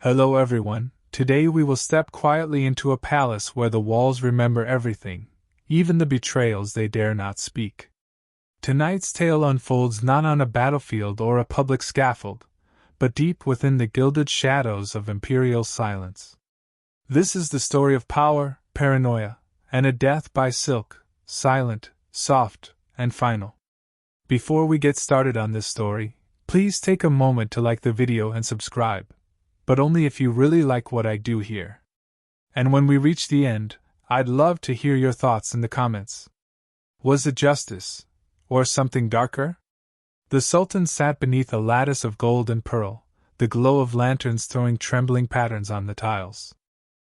Hello everyone, today we will step quietly into a palace where the walls remember everything, even the betrayals they dare not speak. Tonight's tale unfolds not on a battlefield or a public scaffold, but deep within the gilded shadows of imperial silence. This is the story of power, paranoia, and a death by silk, silent, soft, and final. Before we get started on this story, please take a moment to like the video and subscribe, but only if you really like what I do here. And when we reach the end, I'd love to hear your thoughts in the comments. Was it justice, or something darker? The Sultan sat beneath a lattice of gold and pearl, the glow of lanterns throwing trembling patterns on the tiles.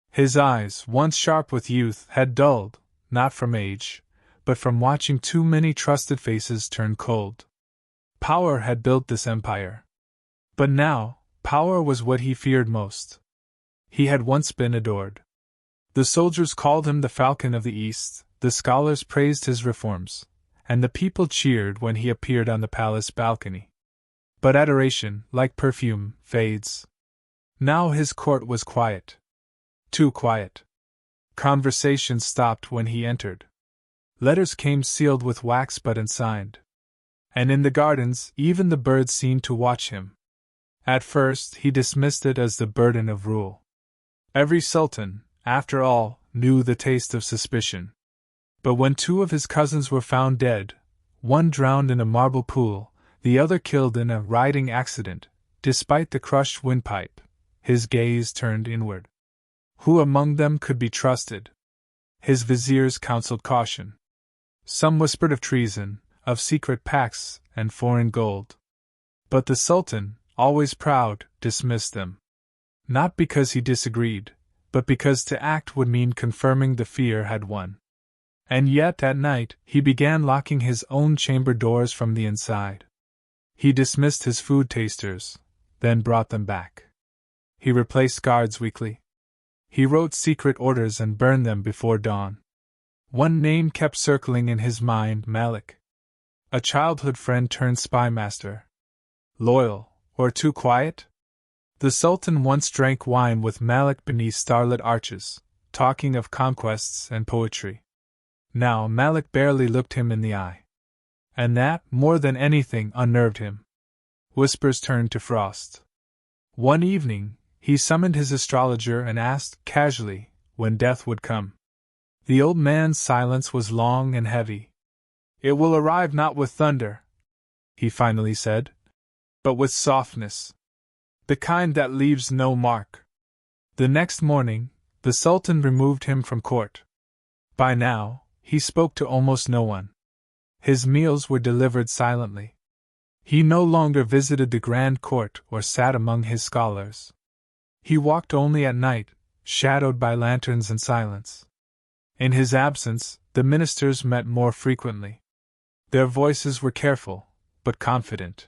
His eyes, once sharp with youth, had dulled, not from age, but from watching too many trusted faces turn cold. Power had built this empire. But now, power was what he feared most. He had once been adored. The soldiers called him the Falcon of the East, the scholars praised his reforms, and the people cheered when he appeared on the palace balcony. But adoration, like perfume, fades. Now his court was quiet. Too quiet. Conversation stopped when he entered. Letters came sealed with wax but unsigned. And in the gardens, even the birds seemed to watch him. At first, he dismissed it as the burden of rule. Every sultan, after all, knew the taste of suspicion. But when two of his cousins were found dead, one drowned in a marble pool, the other killed in a riding accident, despite the crushed windpipe, his gaze turned inward. Who among them could be trusted? His viziers counseled caution. Some whispered of treason, of secret pacts, and foreign gold. But the Sultan, always proud, dismissed them. Not because he disagreed, but because to act would mean confirming the fear had won. And yet at night, he began locking his own chamber doors from the inside. He dismissed his food tasters, then brought them back. He replaced guards weekly. He wrote secret orders and burned them before dawn. One name kept circling in his mind: Malik. A childhood friend turned spy master. Loyal, or too quiet? The Sultan once drank wine with Malik beneath starlit arches, talking of conquests and poetry. Now Malik barely looked him in the eye. And that, more than anything, unnerved him. Whispers turned to frost. One evening, he summoned his astrologer and asked, casually, when death would come. The old man's silence was long and heavy. "It will arrive not with thunder," he finally said, "but with softness. The kind that leaves no mark." The next morning, the Sultan removed him from court. By now, he spoke to almost no one. His meals were delivered silently. He no longer visited the grand court or sat among his scholars. He walked only at night, shadowed by lanterns and silence. In his absence, the ministers met more frequently. Their voices were careful, but confident.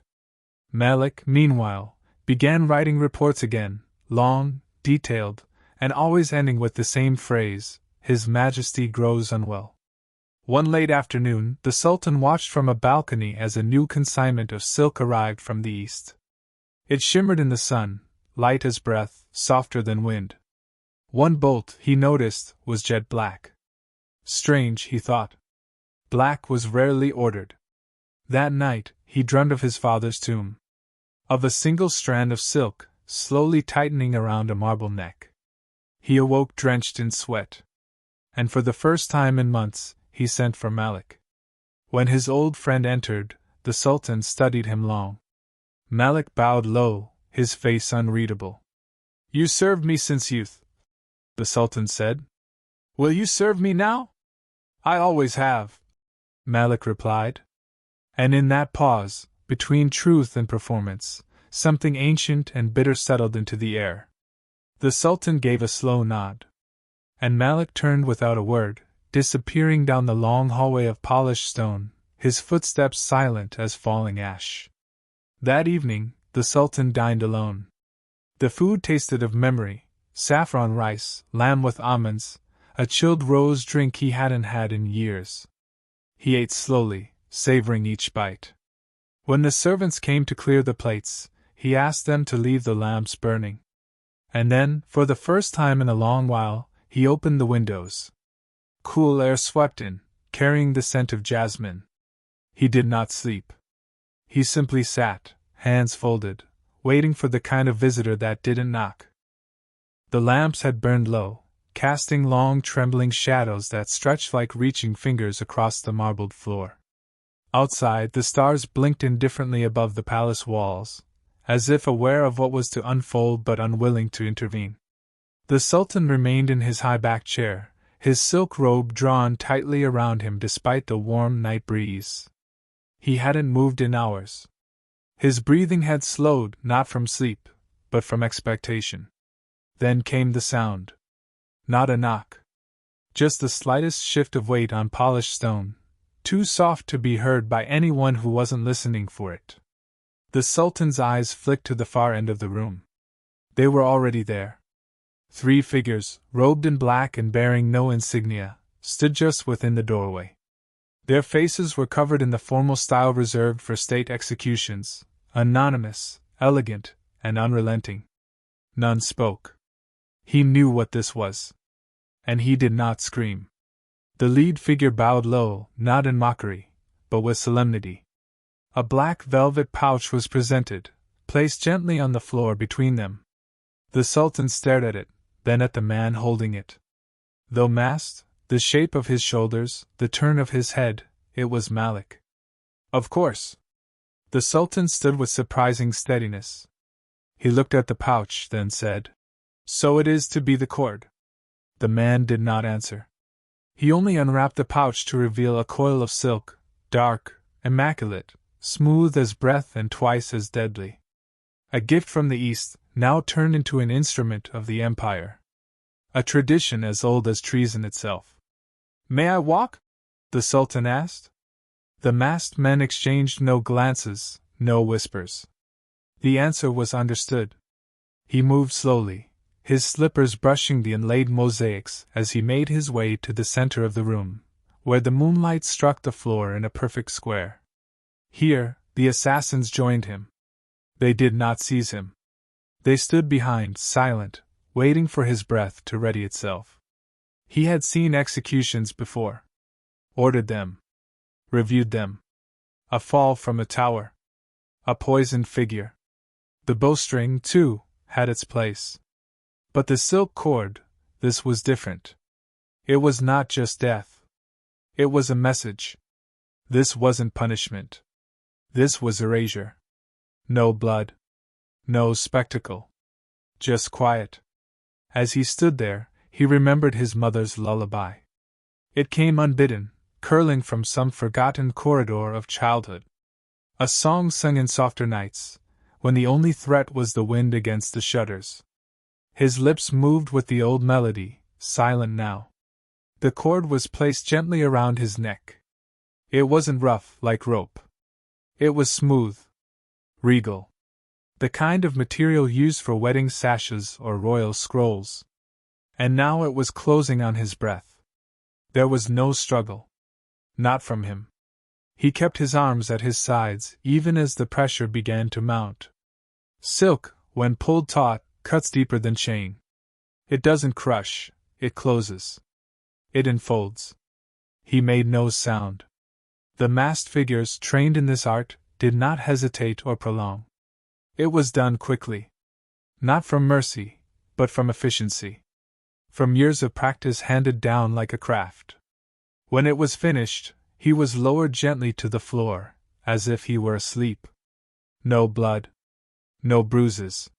Malik, meanwhile, began writing reports again, long, detailed, and always ending with the same phrase: "His Majesty grows unwell." One late afternoon, the Sultan watched from a balcony as a new consignment of silk arrived from the east. It shimmered in the sun, light as breath, softer than wind. One bolt, he noticed, was jet black. Strange, he thought. Black was rarely ordered. That night, he dreamed of his father's tomb. Of a single strand of silk, slowly tightening around a marble neck. He awoke drenched in sweat. And for the first time in months, he sent for Malik. When his old friend entered, the Sultan studied him long. Malik bowed low, his face unreadable. "You served me since youth," the Sultan said. "Will you serve me now?" "I always have," Malik replied. And in that pause, between truth and performance, something ancient and bitter settled into the air. The Sultan gave a slow nod. And Malik turned without a word, disappearing down the long hallway of polished stone, his footsteps silent as falling ash. That evening, the Sultan dined alone. The food tasted of memory: saffron rice, lamb with almonds, a chilled rose drink he hadn't had in years. He ate slowly, savoring each bite. When the servants came to clear the plates, he asked them to leave the lamps burning. And then, for the first time in a long while, he opened the windows. Cool air swept in, carrying the scent of jasmine. He did not sleep. He simply sat, hands folded, waiting for the kind of visitor that didn't knock. The lamps had burned low, casting long trembling shadows that stretched like reaching fingers across the marbled floor. Outside, the stars blinked indifferently above the palace walls, as if aware of what was to unfold but unwilling to intervene. The Sultan remained in his high-backed chair, his silk robe drawn tightly around him despite the warm night breeze. He hadn't moved in hours. His breathing had slowed, not from sleep, but from expectation. Then came the sound. Not a knock. Just the slightest shift of weight on polished stone, too soft to be heard by anyone who wasn't listening for it. The Sultan's eyes flicked to the far end of the room. They were already there. 3 figures, robed in black and bearing no insignia, stood just within the doorway. Their faces were covered in the formal style reserved for state executions, anonymous, elegant, and unrelenting. None spoke. He knew what this was. And he did not scream. The lead figure bowed low, not in mockery, but with solemnity. A black velvet pouch was presented, placed gently on the floor between them. The Sultan stared at it, then at the man holding it. Though masked, the shape of his shoulders, the turn of his head, it was Malik. Of course. The Sultan stood with surprising steadiness. He looked at the pouch, then said, "So it is to be the cord." The man did not answer. He only unwrapped the pouch to reveal a coil of silk, dark, immaculate, smooth as breath and twice as deadly. A gift from the East, now turned into an instrument of the Empire. A tradition as old as treason itself. "May I walk?" the Sultan asked. The masked men exchanged no glances, no whispers. The answer was understood. He moved slowly, his slippers brushing the inlaid mosaics as he made his way to the center of the room, where the moonlight struck the floor in a perfect square. Here, the assassins joined him. They did not seize him. They stood behind, silent, waiting for his breath to ready itself. He had seen executions before. Ordered them. Reviewed them. A fall from a tower. A poisoned figure. The bowstring, too, had its place. But the silk cord, this was different. It was not just death. It was a message. This wasn't punishment. This was erasure. No blood. No spectacle. Just quiet. As he stood there, he remembered his mother's lullaby. It came unbidden, curling from some forgotten corridor of childhood. A song sung in softer nights, when the only threat was the wind against the shutters. His lips moved with the old melody, silent now. The cord was placed gently around his neck. It wasn't rough, like rope. It was smooth. Regal. The kind of material used for wedding sashes or royal scrolls. And now it was closing on his breath. There was no struggle. Not from him. He kept his arms at his sides even as the pressure began to mount. Silk, when pulled taut, cuts deeper than chain. It doesn't crush, it closes. It enfolds. He made no sound. The masked figures trained in this art did not hesitate or prolong. It was done quickly. Not from mercy, but from efficiency. From years of practice handed down like a craft. When it was finished, he was lowered gently to the floor, as if he were asleep. No blood. No bruises.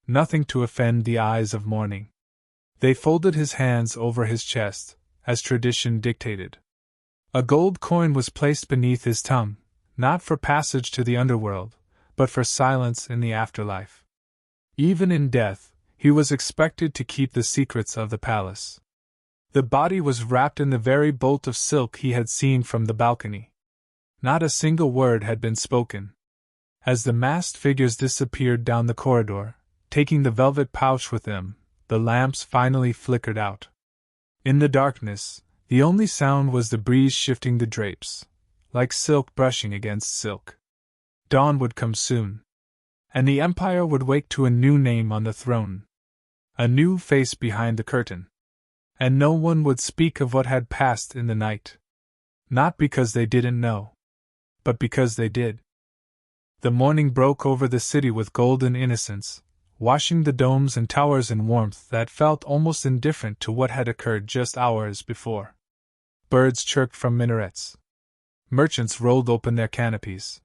Nothing to offend the eyes of mourning. They folded his hands over his chest, as tradition dictated. A gold coin was placed beneath his tongue, not for passage to the underworld, but for silence in the afterlife. Even in death, he was expected to keep the secrets of the palace. The body was wrapped in the very bolt of silk he had seen from the balcony. Not a single word had been spoken. As the masked figures disappeared down the corridor, taking the velvet pouch with them, the lamps finally flickered out. In the darkness, the only sound was the breeze shifting the drapes, like silk brushing against silk. Dawn would come soon. And the Empire would wake to a new name on the throne. A new face behind the curtain. And no one would speak of what had passed in the night. Not because they didn't know, but because they did. The morning broke over the city with golden innocence, washing the domes and towers in warmth that felt almost indifferent to what had occurred just hours before. Birds chirped from minarets. Merchants rolled open their canopies.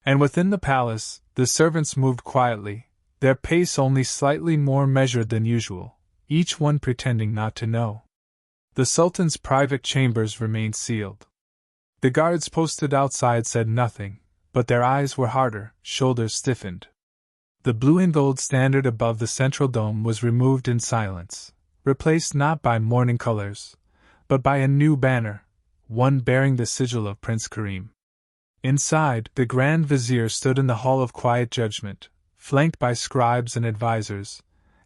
And within the palace, the servants moved quietly, their pace only slightly more measured than usual, each one pretending not to know. The Sultan's private chambers remained sealed. The guards posted outside said nothing, but their eyes were harder, shoulders stiffened. The blue and gold standard above the central dome was removed in silence, replaced not by morning colors, but by a new banner, one bearing the sigil of Prince Karim. Inside, the Grand Vizier stood in the Hall of Quiet Judgment, flanked by scribes and advisors,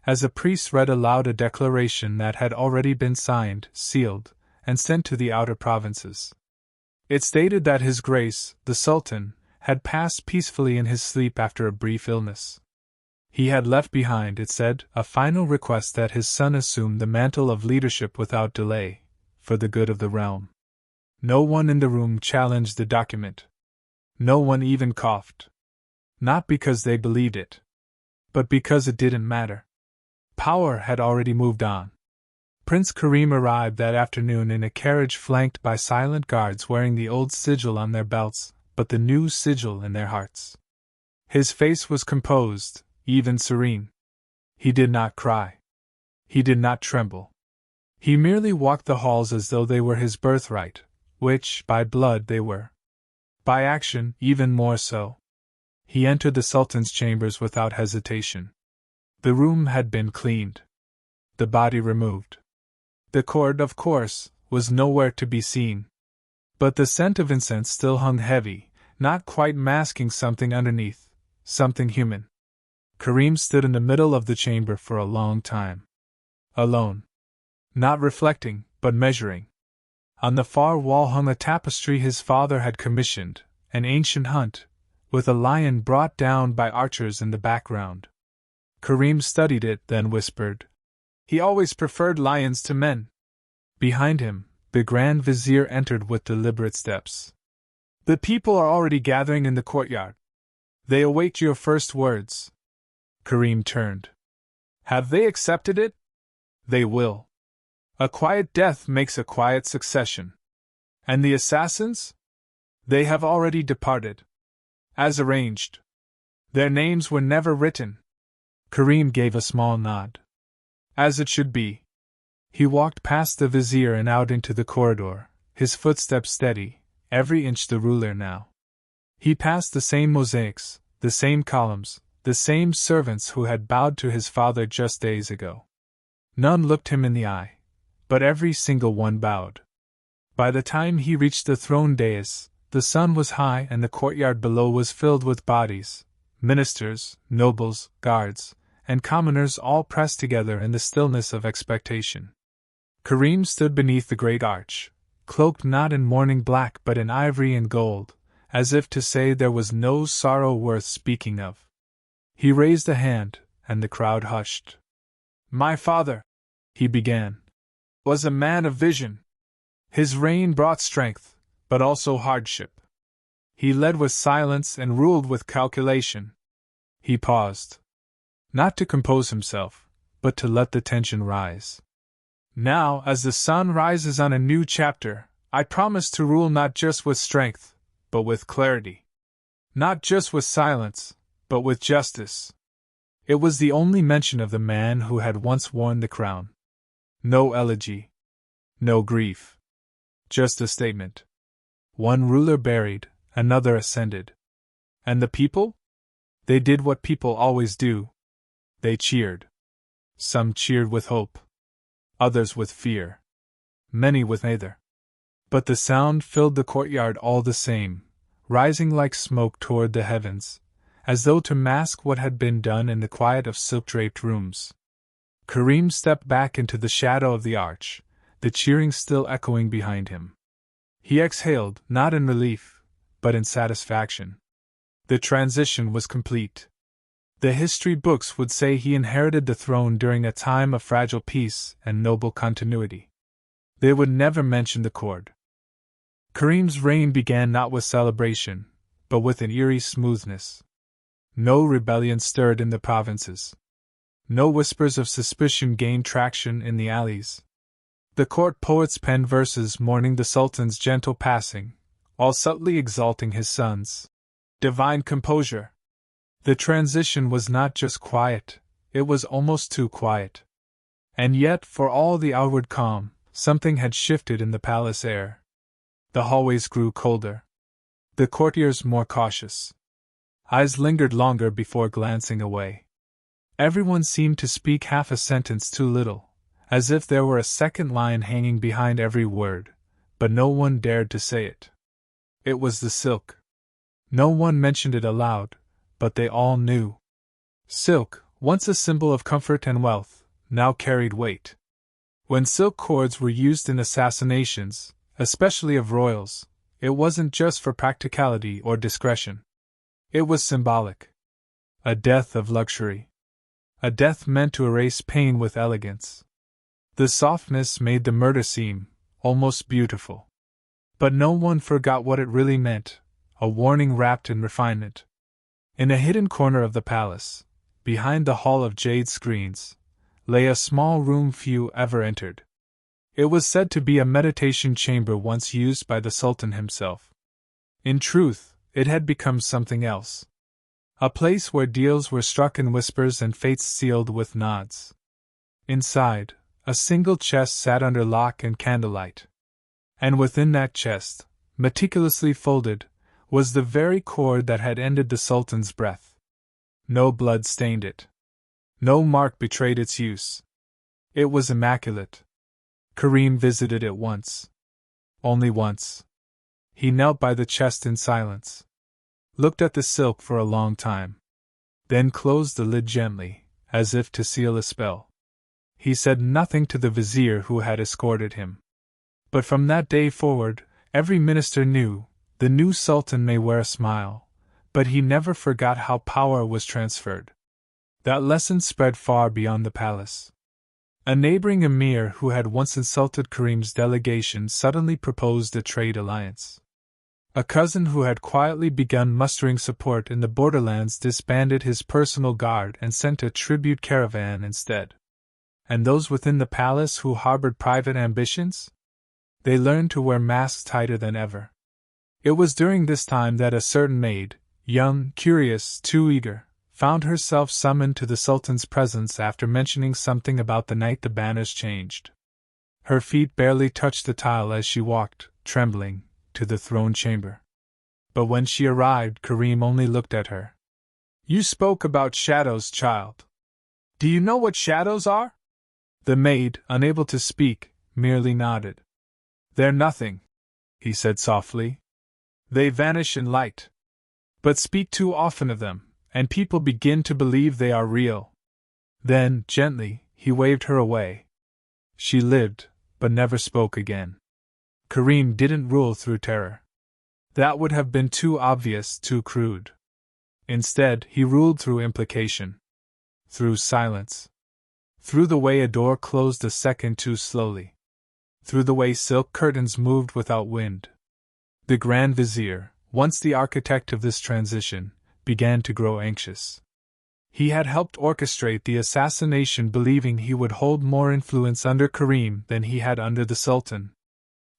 as a priest read aloud a declaration that had already been signed, sealed, and sent to the outer provinces. It stated that His Grace, the Sultan, had passed peacefully in his sleep after a brief illness. He had left behind, it said, a final request that his son assume the mantle of leadership without delay, for the good of the realm. No one in the room challenged the document. No one even coughed. Not because they believed it, but because it didn't matter. Power had already moved on. Prince Karim arrived that afternoon in a carriage flanked by silent guards wearing the old sigil on their belts, but the new sigil in their hearts. His face was composed, even serene. He did not cry. He did not tremble. He merely walked the halls as though they were his birthright, which, by blood, they were. By action, even more so. He entered the Sultan's chambers without hesitation. The room had been cleaned. The body removed. The cord, of course, was nowhere to be seen. But the scent of incense still hung heavy, not quite masking something underneath, something human. Karim stood in the middle of the chamber for a long time. Alone. Not reflecting, but measuring. On the far wall hung a tapestry his father had commissioned, an ancient hunt, with a lion brought down by archers in the background. Karim studied it, then whispered, "He always preferred lions to men." Behind him, the Grand Vizier entered with deliberate steps. "The people are already gathering in the courtyard. They await your first words." Karim turned. "Have they accepted it?" "They will. A quiet death makes a quiet succession." "And the assassins?" "They have already departed. As arranged. Their names were never written." Karim gave a small nod. "As it should be." He walked past the vizier and out into the corridor, his footsteps steady, every inch the ruler now. He passed the same mosaics, the same columns, the same servants who had bowed to his father just days ago. None looked him in the eye, but every single one bowed. By the time he reached the throne dais, the sun was high and the courtyard below was filled with bodies, ministers, nobles, guards, and commoners all pressed together in the stillness of expectation. Karim stood beneath the great arch, cloaked not in mourning black but in ivory and gold, as if to say there was no sorrow worth speaking of. He raised a hand, and the crowd hushed. "My father," he began, "was a man of vision. His reign brought strength, but also hardship. He led with silence and ruled with calculation." He paused. Not to compose himself, but to let the tension rise. "Now, as the sun rises on a new chapter, I promise to rule not just with strength, but with clarity. Not just with silence, but with justice." It was the only mention of the man who had once worn the crown. No elegy. No grief. Just a statement. One ruler buried, another ascended. And the people? They did what people always do. They cheered. Some cheered with hope. Others with fear. Many with neither. But the sound filled the courtyard all the same, rising like smoke toward the heavens, as though to mask what had been done in the quiet of silk-draped rooms. Karim stepped back into the shadow of the arch, the cheering still echoing behind him. He exhaled, not in relief, but in satisfaction. The transition was complete. The history books would say he inherited the throne during a time of fragile peace and noble continuity. They would never mention the cord. Karim's reign began not with celebration, but with an eerie smoothness. No rebellion stirred in the provinces. No whispers of suspicion gained traction in the alleys. The court poets penned verses mourning the Sultan's gentle passing, all subtly exalting his son's divine composure. The transition was not just quiet, it was almost too quiet. And yet, for all the outward calm, something had shifted in the palace air. The hallways grew colder. The courtiers more cautious. Eyes lingered longer before glancing away. Everyone seemed to speak half a sentence too little, as if there were a second line hanging behind every word, but no one dared to say it. It was the silk. No one mentioned it aloud, but they all knew. Silk, once a symbol of comfort and wealth, now carried weight. When silk cords were used in assassinations, especially of royals, it wasn't just for practicality or discretion. It was symbolic. A death of luxury. A death meant to erase pain with elegance. The softness made the murder seem almost beautiful. But no one forgot what it really meant, a warning wrapped in refinement. In a hidden corner of the palace, behind the hall of jade screens, lay a small room few ever entered. It was said to be a meditation chamber once used by the Sultan himself. In truth, it had become something else. A place where deals were struck in whispers and fates sealed with nods. Inside, a single chest sat under lock and candlelight. And within that chest, meticulously folded, was the very cord that had ended the Sultan's breath. No blood stained it. No mark betrayed its use. It was immaculate. Karim visited it once. Only once. He knelt by the chest in silence. Looked at the silk for a long time. Then closed the lid gently, as if to seal a spell. He said nothing to the vizier who had escorted him. But from that day forward, every minister knew, the new Sultan may wear a smile, but he never forgot how power was transferred. That lesson spread far beyond the palace. A neighboring emir who had once insulted Karim's delegation suddenly proposed a trade alliance. A cousin who had quietly begun mustering support in the borderlands disbanded his personal guard and sent a tribute caravan instead. And those within the palace who harbored private ambitions? They learned to wear masks tighter than ever. It was during this time that a certain maid, young, curious, too eager, found herself summoned to the Sultan's presence after mentioning something about the night the banners changed. Her feet barely touched the tile as she walked, trembling, to the throne chamber. But when she arrived, Karim only looked at her. "You spoke about shadows, child. Do you know what shadows are?" The maid, unable to speak, merely nodded. "They're nothing," he said softly. "They vanish in light. But speak too often of them, and people begin to believe they are real." Then, gently, he waved her away. She lived, but never spoke again. Karim didn't rule through terror. That would have been too obvious, too crude. Instead, he ruled through implication. Through silence. Through the way a door closed a second too slowly. Through the way silk curtains moved without wind. The Grand Vizier, once the architect of this transition, began to grow anxious. He had helped orchestrate the assassination, believing he would hold more influence under Karim than he had under the Sultan.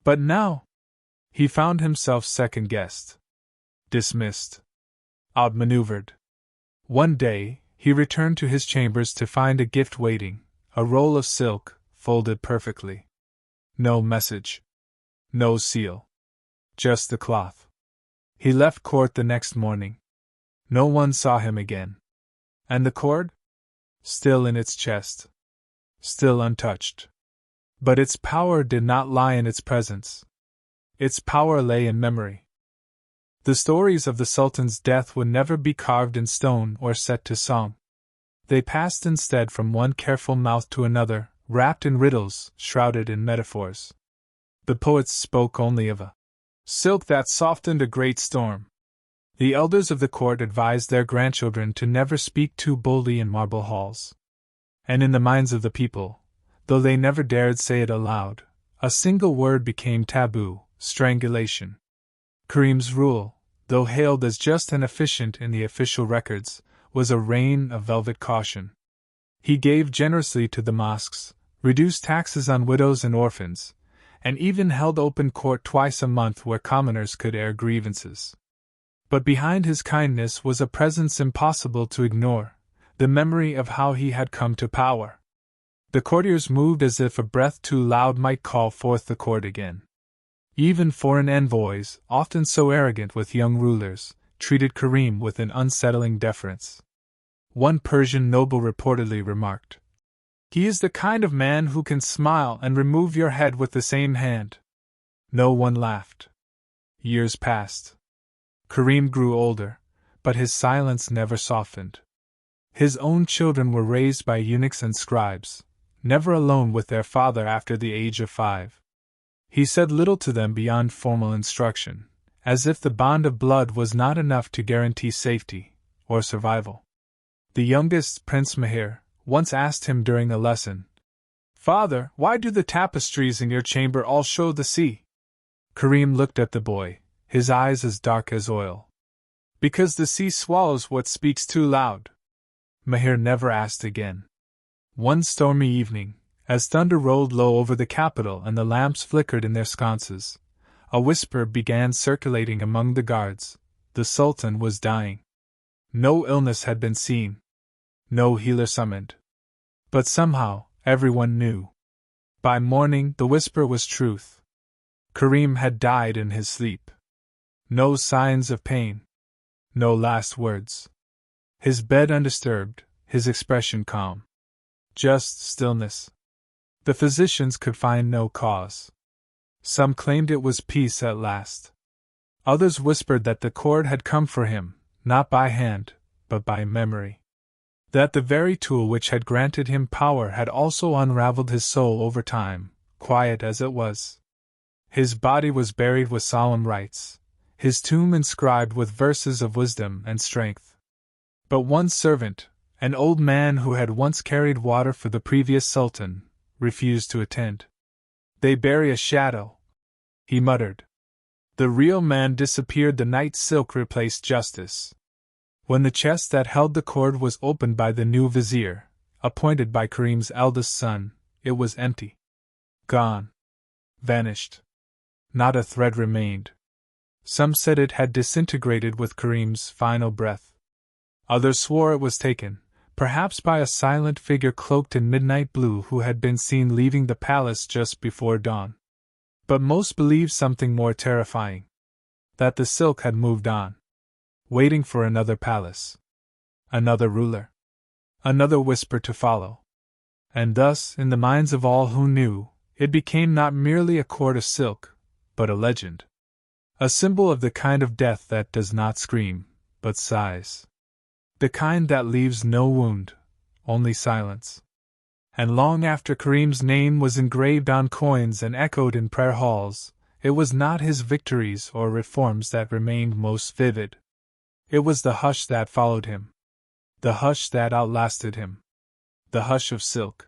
But now, he found himself second-guessed. Dismissed. Outmaneuvered. One day, he returned to his chambers to find a gift waiting, a roll of silk, folded perfectly. No message. No seal. Just the cloth. He left court the next morning. No one saw him again. And the cord? Still in its chest. Still untouched. But its power did not lie in its presence. Its power lay in memory. The stories of the Sultan's death would never be carved in stone or set to song. They passed instead from one careful mouth to another, wrapped in riddles, shrouded in metaphors. The poets spoke only of a silk that softened a great storm. The elders of the court advised their grandchildren to never speak too boldly in marble halls. And in the minds of the people, though they never dared say it aloud, a single word became taboo: strangulation. Karim's rule, though hailed as just and efficient in the official records, was a reign of velvet caution. He gave generously to the mosques, reduced taxes on widows and orphans, and even held open court twice a month where commoners could air grievances. But behind his kindness was a presence impossible to ignore, the memory of how he had come to power. The courtiers moved as if a breath too loud might call forth the court again. Even foreign envoys, often so arrogant with young rulers, treated Karim with an unsettling deference. One Persian noble reportedly remarked, "He is the kind of man who can smile and remove your head with the same hand." No one laughed. Years passed. Karim grew older, but his silence never softened. His own children were raised by eunuchs and scribes, never alone with their father after the age of 5. He said little to them beyond formal instruction, as if the bond of blood was not enough to guarantee safety or survival. The youngest, Prince Mahir, once asked him during a lesson, "Father, why do the tapestries in your chamber all show the sea?" Karim looked at the boy, his eyes as dark as oil. "Because the sea swallows what speaks too loud." Mahir never asked again. One stormy evening, as thunder rolled low over the capital and the lamps flickered in their sconces, a whisper began circulating among the guards: the Sultan was dying. No illness had been seen, no healer summoned. But somehow, everyone knew. By morning, the whisper was truth. Karim had died in his sleep. No signs of pain. No last words. His bed undisturbed, his expression calm. Just stillness. The physicians could find no cause. Some claimed it was peace at last. Others whispered that the cord had come for him, not by hand, but by memory. That the very tool which had granted him power had also unraveled his soul over time, quiet as it was. His body was buried with solemn rites, his tomb inscribed with verses of wisdom and strength. But one servant, an old man who had once carried water for the previous sultan, refused to attend. "They bury a shadow," he muttered. The real man disappeared the night silk replaced justice. When the chest that held the cord was opened by the new vizier, appointed by Karim's eldest son, it was empty. Gone. Vanished. Not a thread remained. Some said it had disintegrated with Karim's final breath. Others swore it was taken, perhaps by a silent figure cloaked in midnight blue who had been seen leaving the palace just before dawn. But most believed something more terrifying: that the silk had moved on, waiting for another palace, another ruler, another whisper to follow. And thus, in the minds of all who knew, it became not merely a cord of silk, but a legend. A symbol of the kind of death that does not scream, but sighs. The kind that leaves no wound, only silence. And long after Karim's name was engraved on coins and echoed in prayer halls, it was not his victories or reforms that remained most vivid. It was the hush that followed him. The hush that outlasted him. The hush of silk.